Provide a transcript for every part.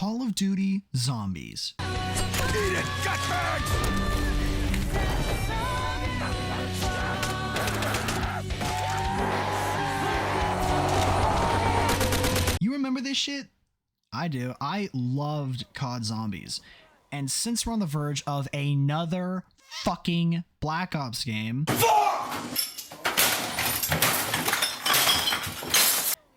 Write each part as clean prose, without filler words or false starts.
Call of Duty Zombies. Eat it, Dutchman! You remember this shit? I do. I loved COD Zombies. And since we're on the verge of another fucking Black Ops game,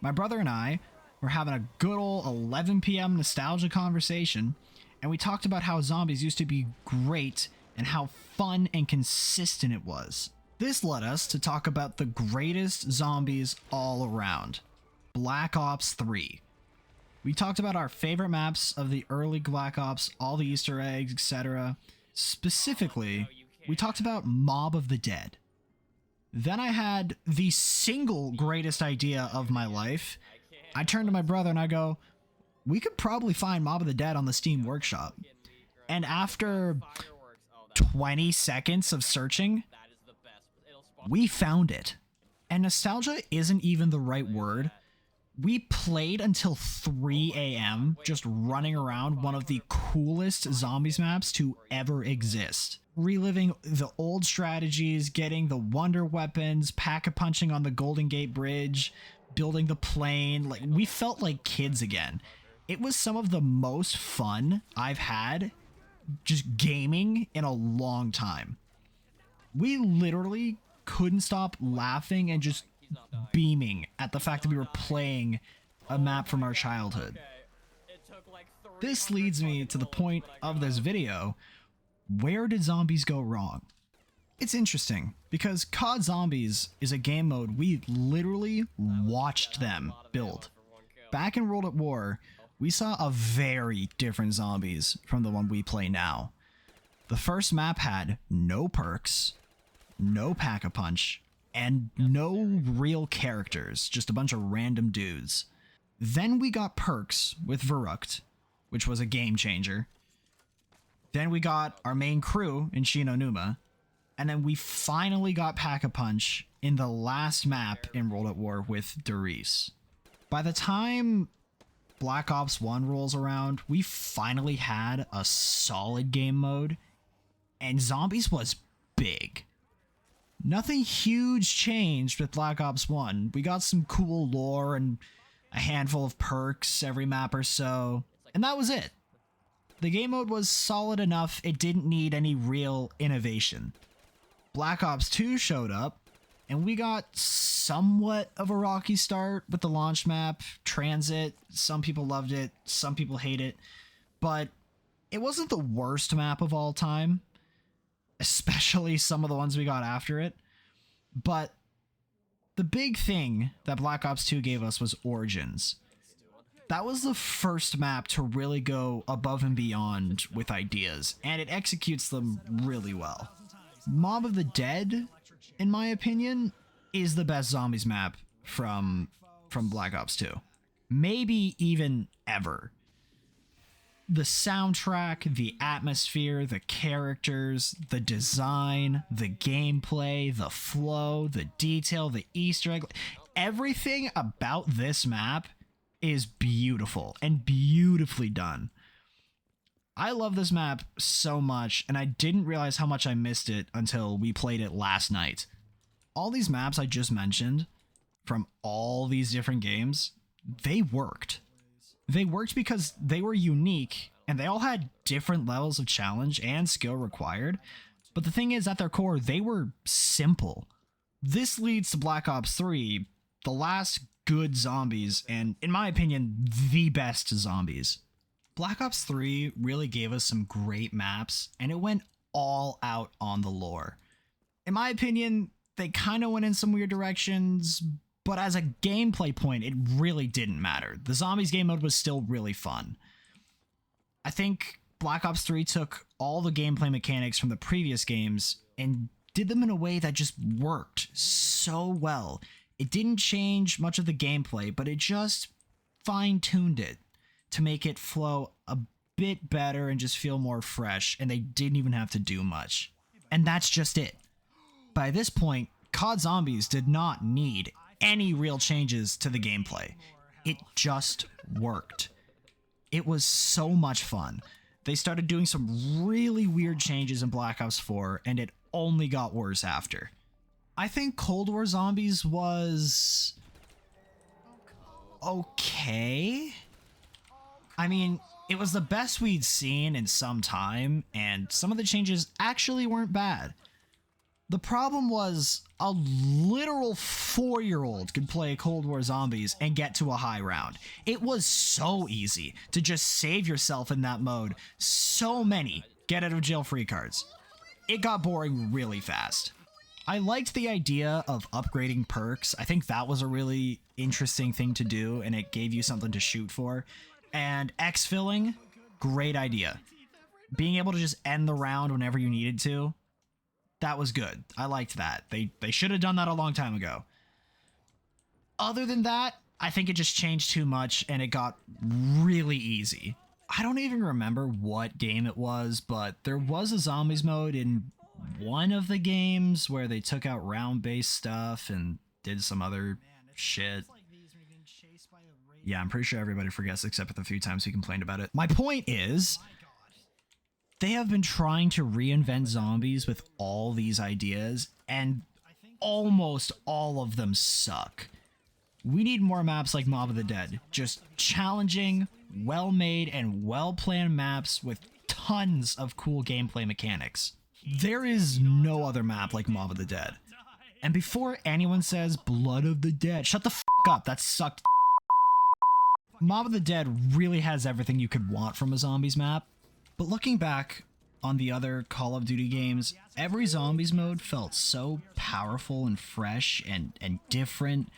my brother and I were having a good old 11 p.m. nostalgia conversation, and we talked about how zombies used to be great and how fun and consistent it was. This led us to talk about the greatest zombies all around, Black Ops 3. We talked about our favorite maps of the early Black Ops, all the Easter eggs, etc. Specifically, we talked about Mob of the Dead. Then I had the single greatest idea of my life. I turned to my brother and I go, we could probably find Mob of the Dead on the Steam Workshop. And after 20 seconds of searching, we found it. And nostalgia isn't even the right word. We played until 3 a.m. just running around one of the coolest zombies maps to ever exist. Reliving the old strategies, getting the wonder weapons, pack-a-punching on the Golden Gate Bridge, building the plane. Like, we felt like kids again. It was some of the most fun I've had just gaming in a long time. We literally couldn't stop laughing and just beaming at the fact that we were playing a map from our childhood. This leads me to the point of this video. Where did zombies go wrong? It's interesting because COD Zombies is a game mode we literally watched them build. Back in World at War, we saw a very different zombies from the one we play now. The first map had no perks, no pack-a-punch, and no real characters, just a bunch of random dudes. Then we got perks with Verrucht, which was a game changer. Then we got our main crew in Shinonuma, and then we finally got Pack-a-Punch in the last map in World at War with Darius. By the time Black Ops 1 rolls around, we finally had a solid game mode, and Zombies was big. Nothing huge changed with Black Ops 1. We got some cool lore and a handful of perks every map or so, and that was it. The game mode was solid enough, it didn't need any real innovation. Black Ops 2 showed up, and we got somewhat of a rocky start with the launch map, Transit. Some people loved it, some people hate it, but it wasn't the worst map of all time, especially some of the ones we got after it. But the big thing that Black Ops 2 gave us was Origins. That was the first map to really go above and beyond with ideas, and it executes them really well. Mob of the Dead, in my opinion, is the best zombies map from Black Ops 2. Maybe even ever. The soundtrack, the atmosphere, the characters, the design, the gameplay, the flow, the detail, the Easter egg, everything about this map is beautiful and beautifully done. I love this map so much, and I didn't realize how much I missed it until we played it last night. All these maps I just mentioned, from all these different games, they worked. They worked because they were unique, and they all had different levels of challenge and skill required, but the thing is, at their core, they were simple. This leads to Black Ops 3, the last good zombies, and in my opinion, the best zombies. Black Ops 3 really gave us some great maps, and it went all out on the lore. In my opinion, they kind of went in some weird directions, but as a gameplay point, it really didn't matter. The zombies game mode was still really fun. I think Black Ops 3 took all the gameplay mechanics from the previous games and did them in a way that just worked so well. It didn't change much of the gameplay, but it just fine-tuned it to make it flow a bit better and just feel more fresh, and they didn't even have to do much. And that's just it. By this point, COD Zombies did not need any real changes to the gameplay. It just worked. It was so much fun. They started doing some really weird changes in Black Ops 4, and it only got worse after. I think Cold War Zombies was okay. I mean, it was the best we'd seen in some time, and some of the changes actually weren't bad. The problem was a literal 4-year-old could play Cold War Zombies and get to a high round. It was so easy to just save yourself in that mode. So many get out of jail free cards. It got boring really fast. I liked the idea of upgrading perks. I think that was a really interesting thing to do, and it gave you something to shoot for. And exfilling, great idea. Being able to just end the round whenever you needed to, that was good. I liked that. They should have done that a long time ago. Other than that, I think it just changed too much and it got really easy. I don't even remember what game it was, but there was a zombies mode in one of the games where they took out round-based stuff and did some other shit. Yeah, I'm pretty sure everybody forgets except for the few times we complained about it. My point is, they have been trying to reinvent zombies with all these ideas, and almost all of them suck. We need more maps like Mob of the Dead. Just challenging, well-made, and well-planned maps with tons of cool gameplay mechanics. There is no other map like Mob of the Dead. And before anyone says Blood of the Dead, shut the f*** up, that sucked. Mob of the Dead really has everything you could want from a zombies map. But looking back on the other Call of Duty games, every zombies mode felt so powerful and fresh and different.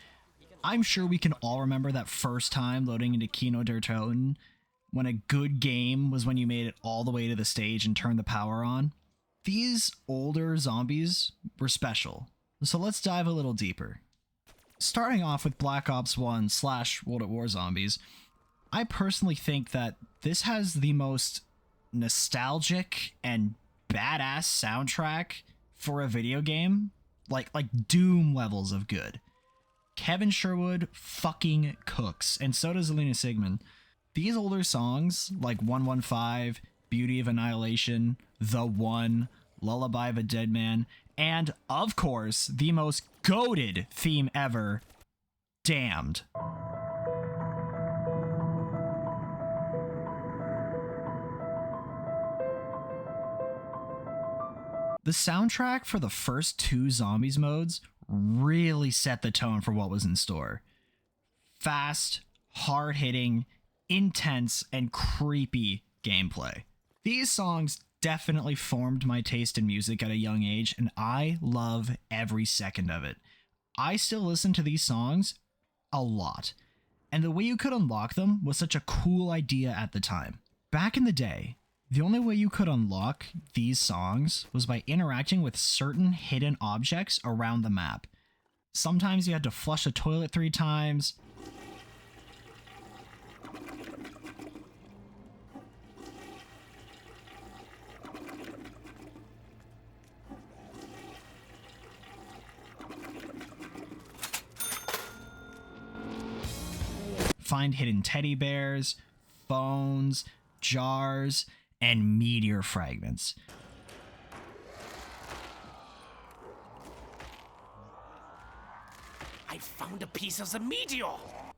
I'm sure we can all remember that first time loading into Kino der Toten, when a good game was when you made it all the way to the stage and turned the power on. These older zombies were special, so let's dive a little deeper. Starting off with Black Ops 1 / World at War Zombies, I personally think that this has the most nostalgic and badass soundtrack for a video game, like Doom levels of good. Kevin Sherwood fucking cooks, and so does Alina Sigmund. These older songs like 115, Beauty of Annihilation, The One, Lullaby of a Dead Man, and of course the most goated theme ever, Damned. The soundtrack for the first 2 zombies modes really set the tone for what was in store. Fast, hard-hitting, intense, and creepy gameplay. These songs definitely formed my taste in music at a young age, and I love every second of it. I still listen to these songs a lot, and the way you could unlock them was such a cool idea at the time. Back in the day, the only way you could unlock these songs was by interacting with certain hidden objects around the map. Sometimes you had to flush a toilet 3 times. Find hidden teddy bears, phones, jars, and meteor fragments. I found a piece of the meteor!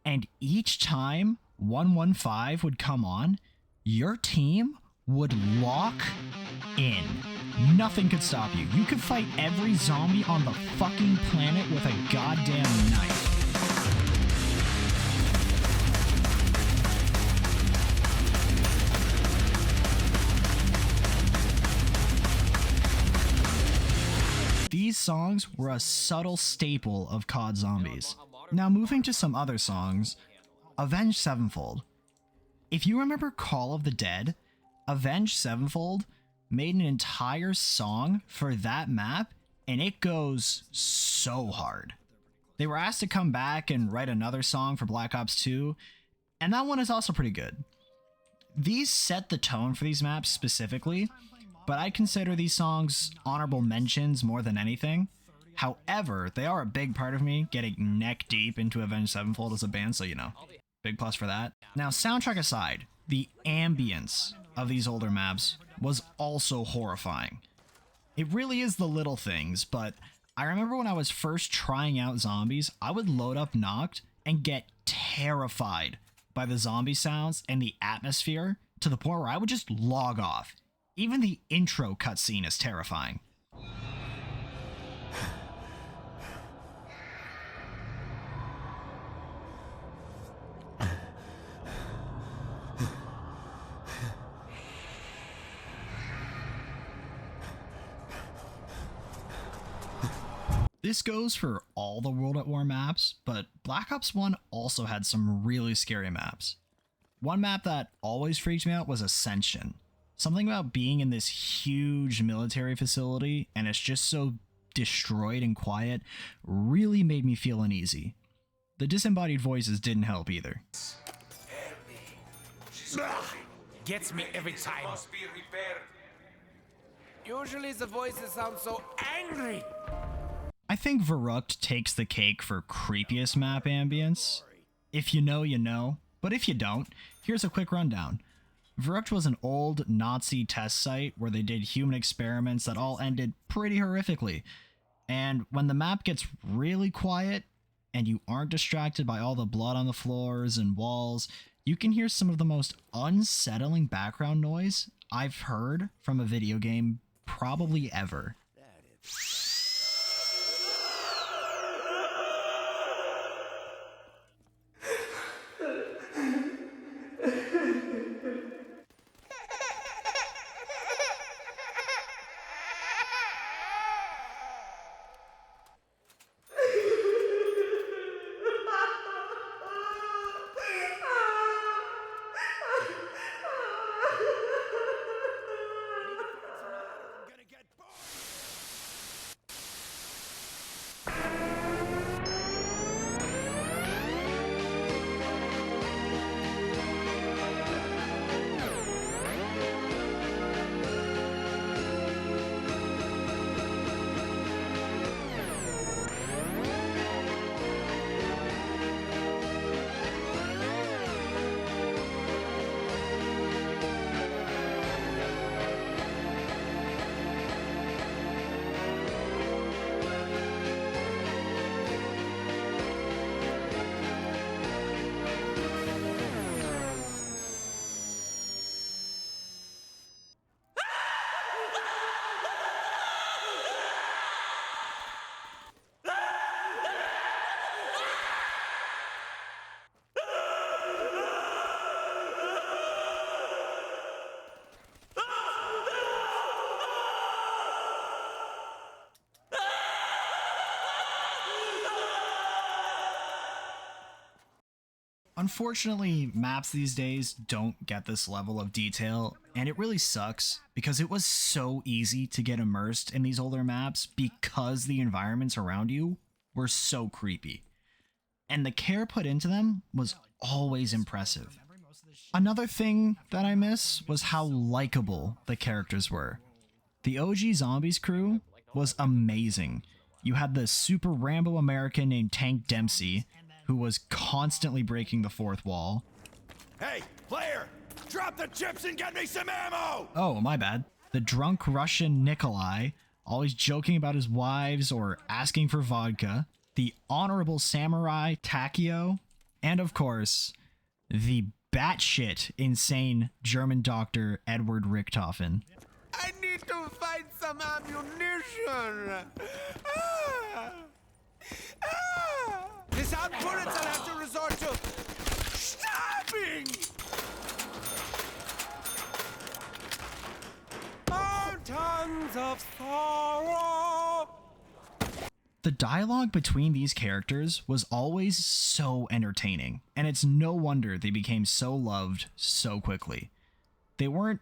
And each time 115 would come on, your team would lock in. Nothing could stop you. You could fight every zombie on the fucking planet with a goddamn knife. These songs were a subtle staple of COD Zombies. Now moving to some other songs, Avenged Sevenfold. If you remember Call of the Dead, Avenged Sevenfold made an entire song for that map, and it goes so hard. They were asked to come back and write another song for Black Ops 2, and that one is also pretty good. These set the tone for these maps specifically, but I consider these songs honorable mentions more than anything. However, they are a big part of me getting neck deep into Avenged Sevenfold as a band, so you know, big plus for that. Now, soundtrack aside, The ambience of these older maps was also horrifying. It really is the little things, but I remember when I was first trying out zombies, I would load up Noct and get terrified by the zombie sounds and the atmosphere to the point where I would just log off. Even the intro cutscene is terrifying. This goes for all the World at War maps, but Black Ops 1 also had some really scary maps. One map that always freaked me out was Ascension. Something about being in this huge military facility and it's just so destroyed and quiet really made me feel uneasy. The disembodied voices didn't help either. Gets me every time. Must be repaired. Usually the voices sound so angry. I think Verrucht takes the cake for creepiest map ambience. If you know, you know. But if you don't, here's a quick rundown. Verrucht was an old Nazi test site where they did human experiments that all ended pretty horrifically. And when the map gets really quiet and you aren't distracted by all the blood on the floors and walls, you can hear some of the most unsettling background noise I've heard from a video game probably ever. Unfortunately, maps these days don't get this level of detail, and it really sucks because it was so easy to get immersed in these older maps because the environments around you were so creepy. And the care put into them was always impressive. Another thing that I miss was how likable the characters were. The OG Zombies crew was amazing. You had the super Rambo American named Tank Dempsey, who was constantly breaking the fourth wall. Hey, player! Drop the chips and get me some ammo! Oh, my bad. The drunk Russian Nikolai, always joking about his wives or asking for vodka. The honorable samurai Takio. And of course, the batshit insane German doctor Edward Richtofen. I need to find some ammunition. Without bullets, I'll have to resort to stabbing. Mountains of sorrow. The dialogue between these characters was always so entertaining, and it's no wonder they became so loved so quickly. They weren't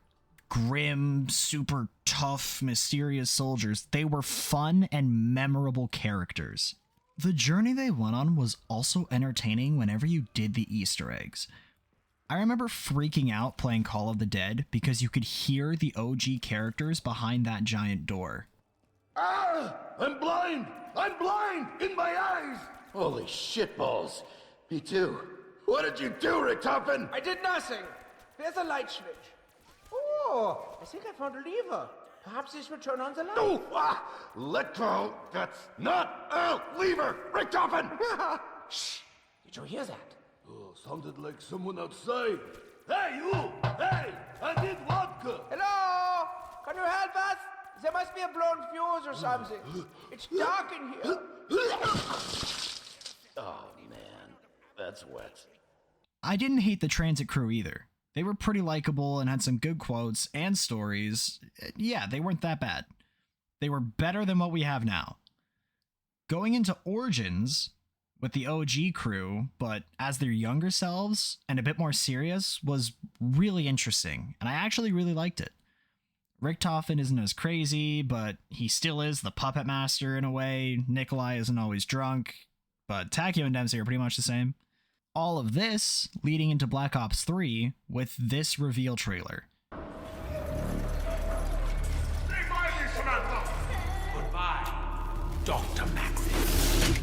grim, super tough, mysterious soldiers. They were fun and memorable characters. The journey they went on was also entertaining whenever you did the Easter eggs. I remember freaking out playing Call of the Dead because you could hear the OG characters behind that giant door. Ah! I'm blind! I'm blind! In my eyes! Holy shitballs. Me too. What did you do, Richtofen? I did nothing. There's a light switch. Oh, I think I found a lever. Perhaps this will turn on the light. No! Let go! That's not a lever! Richtofen! Shh! Did you hear that? Oh, sounded like someone outside. Hey, you! Hey! I need vodka! Hello? Can you help us? There must be a blown fuse or something. It's dark in here. Oh, man. That's wet. I didn't hate the transit crew either. They were pretty likable and had some good quotes and stories. Yeah, they weren't that bad. They were better than what we have now. Going into Origins with the OG crew, but as their younger selves and a bit more serious, was really interesting, and I actually really liked it. Richtofen isn't as crazy, but he still is the puppet master in a way. Nikolai isn't always drunk, but Takeo and Dempsey are pretty much the same. All of this leading into Black Ops 3 with this reveal trailer. Goodbye, Dr. Maxi.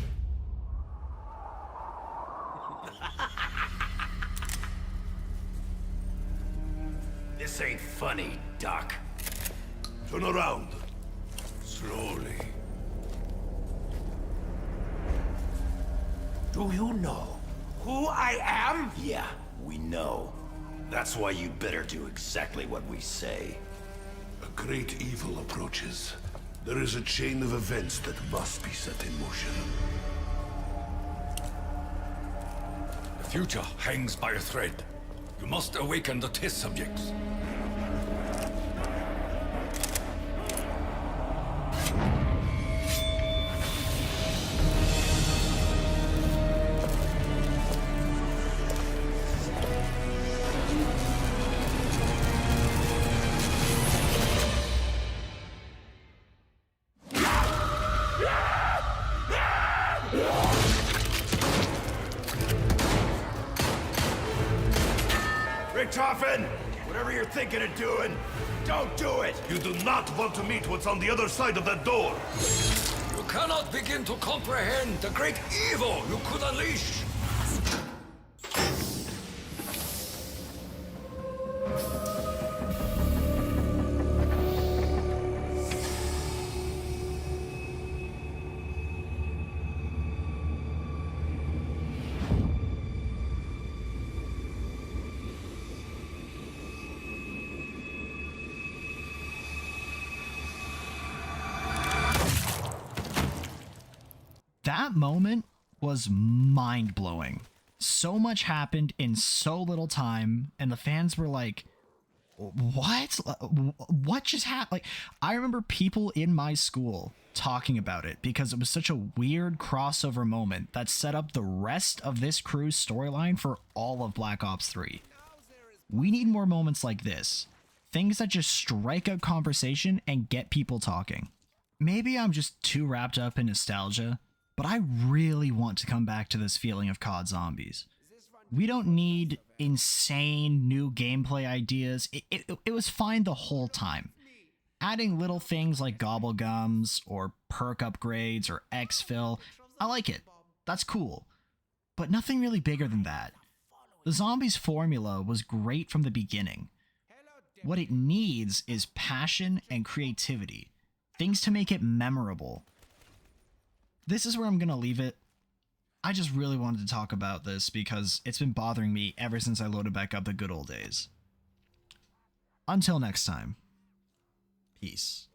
This ain't funny, Doc. Turn around. Slowly. Do you know who I am? Yeah, we know. That's why you better do exactly what we say. A great evil approaches. There is a chain of events that must be set in motion. The future hangs by a thread. You must awaken the test subjects. Richtofen! Whatever you're thinking of doing, don't do it! You do not want to meet what's on the other side of that door! You cannot begin to comprehend the great evil you could unleash. That moment was mind-blowing. So much happened in so little time, and the fans were like, what? What just happened? Like, I remember people in my school talking about it because it was such a weird crossover moment that set up the rest of this crew's storyline for all of Black Ops 3. We need more moments like this. Things that just strike up conversation and get people talking. Maybe I'm just too wrapped up in nostalgia, but I really want to come back to this feeling of COD Zombies. We don't need insane new gameplay ideas. It was fine the whole time. Adding little things like gobblegums or perk upgrades or exfil, I like it. That's cool. But nothing really bigger than that. The Zombies formula was great from the beginning. What it needs is passion and creativity. Things to make it memorable. This is where I'm going to leave it. I just really wanted to talk about this because it's been bothering me ever since I loaded back up the good old days. Until next time. Peace.